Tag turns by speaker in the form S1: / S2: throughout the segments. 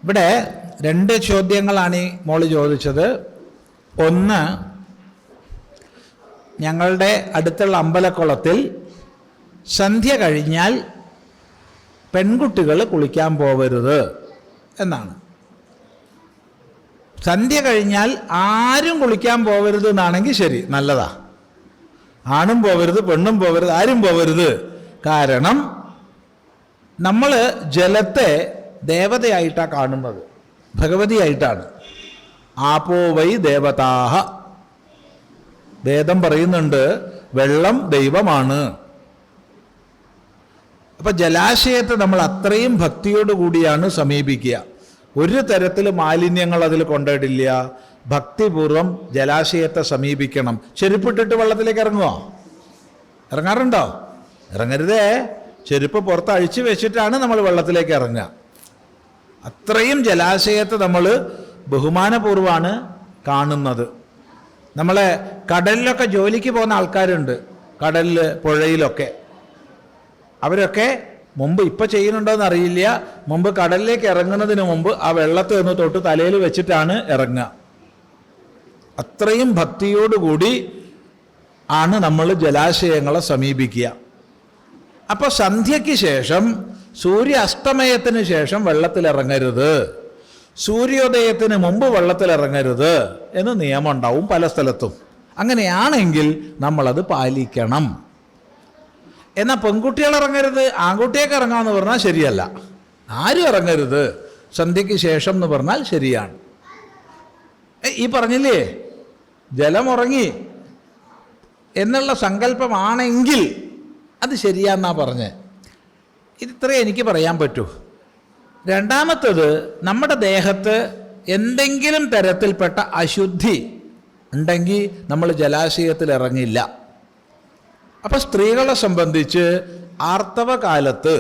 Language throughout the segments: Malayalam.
S1: ഇവിടെ രണ്ട് ചോദ്യങ്ങളാണ് ഈ മോള് ചോദിച്ചത്. ഒന്ന്, ഞങ്ങളുടെ അടുത്തുള്ള അമ്പലക്കുളത്തിൽ സന്ധ്യ കഴിഞ്ഞാൽ പെൺകുട്ടികൾ കുളിക്കാൻ പോവരുത് എന്നാണ്. സന്ധ്യ കഴിഞ്ഞാൽ ആരും കുളിക്കാൻ പോവരുത് എന്നാണെങ്കിൽ ശരി, നല്ലതാ. ആണും പോവരുത്, പെണ്ണും പോവരുത്, ആരും പോവരുത്. കാരണം നമ്മൾ ജലത്തെ ദേവതയായിട്ടാണ് കാണുന്നത്, ഭഗവതിയായിട്ടാണ്. ആപോ വൈ ദേവതാഹ, വേദം പറയുന്നുണ്ട് വെള്ളം ദൈവമാണ്. അപ്പൊ ജലാശയത്തെ നമ്മൾ അത്രയും ഭക്തിയോടുകൂടിയാണ് സമീപിക്കുക. ഒരു തരത്തിൽ മാലിന്യങ്ങൾ അതിൽ കൊണ്ടിടില്ല. ഭക്തിപൂർവം ജലാശയത്തെ സമീപിക്കണം. ചെരുപ്പിട്ടിട്ട് വെള്ളത്തിലേക്ക് ഇറങ്ങുമോ? ഇറങ്ങാറുണ്ടോ? ഇറങ്ങരുതേ. ചെരുപ്പ് പുറത്ത് അഴിച്ചു വെച്ചിട്ടാണ് നമ്മൾ വെള്ളത്തിലേക്ക് ഇറങ്ങുക. അത്രയും ജലാശയത്തെ നമ്മൾ ബഹുമാനപൂർവ്വമാണ് കാണുന്നത്. നമ്മളെ കടലിലൊക്കെ ജോലിക്ക് പോകുന്ന ആൾക്കാരുണ്ട്, കടലിൽ പുഴയിലൊക്കെ. അവരൊക്കെ മുമ്പ് ഇപ്പം ചെയ്യുന്നുണ്ടോയെന്ന് അറിയില്ല, മുമ്പ് കടലിലേക്ക് ഇറങ്ങുന്നതിന് മുമ്പ് ആ വെള്ളത്തിൽ നിന്ന് തൊട്ട് തലയിൽ വെച്ചിട്ടാണ് ഇറങ്ങുക. അത്രയും ഭക്തിയോടുകൂടി ആണ് നമ്മൾ ജലാശയങ്ങളെ സമീപിക്കുക. അപ്പോൾ സന്ധ്യയ്ക്ക് ശേഷം, സൂര്യാസ്തമയത്തിന് ശേഷം വെള്ളത്തിലിറങ്ങരുത്, സൂര്യോദയത്തിന് മുമ്പ് വെള്ളത്തിലിറങ്ങരുത് എന്ന് നിയമം ഉണ്ടാവും പല സ്ഥലത്തും. അങ്ങനെയാണെങ്കിൽ നമ്മളത് പാലിക്കണം. എന്നാൽ പെൺകുട്ടികൾ ഇറങ്ങരുത്, ആൺകുട്ടിയൊക്കെ ഇറങ്ങാമെന്ന് പറഞ്ഞാൽ ശരിയല്ല. ആരും ഇറങ്ങരുത് സന്ധ്യയ്ക്ക് ശേഷം എന്ന് പറഞ്ഞാൽ ശരിയാണ്. ഈ പറഞ്ഞില്ലേ ജലമുറങ്ങി എന്നുള്ള സങ്കല്പമാണെങ്കിൽ അത് ശരിയാന്നാ പറഞ്ഞത്. ഇത്രേ എനിക്ക് പറയാൻ പറ്റൂ. രണ്ടാമത്തത്, നമ്മുടെ ദേഹത്ത് എന്തെങ്കിലും തരത്തിൽപ്പെട്ട അശുദ്ധി ഉണ്ടെങ്കിൽ നമ്മൾ ജലാശയത്തിൽ ഇറങ്ങില്ല. അപ്പം സ്ത്രീകളെ സംബന്ധിച്ച് ആർത്തവകാലത്ത്,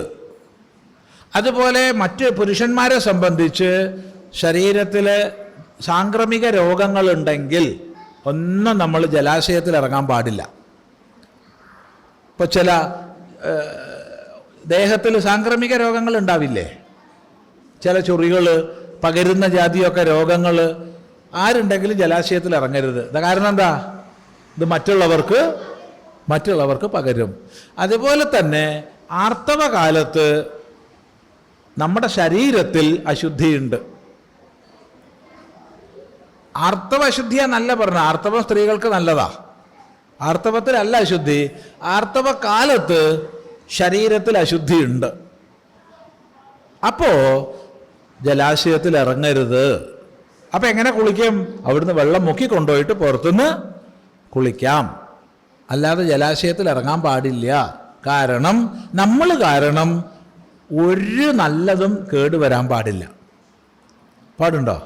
S1: അതുപോലെ മറ്റ് പുരുഷന്മാരെ സംബന്ധിച്ച് ശരീരത്തിൽ സാംക്രമിക രോഗങ്ങളുണ്ടെങ്കിൽ ഒന്നും നമ്മൾ ജലാശയത്തിൽ ഇറങ്ങാൻ പാടില്ല. ഇപ്പോൾ ചില ദേഹത്തിൽ സാംക്രമിക രോഗങ്ങൾ ഉണ്ടാവില്ലേ, ചില ചൊറികൾ, പകരുന്ന ജാതിയൊക്കെ രോഗങ്ങൾ, ആരുണ്ടെങ്കിലും ജലാശയത്തിൽ ഇറങ്ങരുത്. കാരണം എന്താ? ഇത് മറ്റുള്ളവർക്ക് പകരും. അതുപോലെ തന്നെ ആർത്തവകാലത്ത് നമ്മുടെ ശരീരത്തിൽ അശുദ്ധിയുണ്ട്. ആർത്തവ അശുദ്ധിയാന്നല്ല പറഞ്ഞ, ആർത്തവം സ്ത്രീകൾക്ക് നല്ലതാ, ആർത്തവത്തിലല്ല അശുദ്ധി. ആർത്തവകാലത്ത് ശരീരത്തിൽ അശുദ്ധിയുണ്ട്. അപ്പോൾ ജലാശയത്തിൽ ഇറങ്ങരുത്. അപ്പം എങ്ങനെ കുളിക്കും? അവിടുന്ന് വെള്ളം മുക്കി കൊണ്ടുപോയിട്ട് പുറത്തുനിന്ന് കുളിക്കാം. അല്ലാതെ ജലാശയത്തിൽ ഇറങ്ങാൻ പാടില്ല. കാരണം നമ്മൾ കാരണം ഒരു നല്ലതും കേടുവരാൻ പാടില്ല. പാടുണ്ടോ?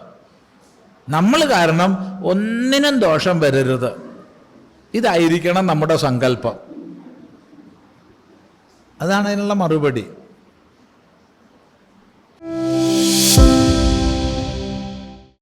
S1: നമ്മൾ കാരണം ഒന്നിനും ദോഷം വരരുത്. ഇതായിരിക്കണം നമ്മുടെ സങ്കല്പം. അതാണ് അതിനുള്ള മറുപടി.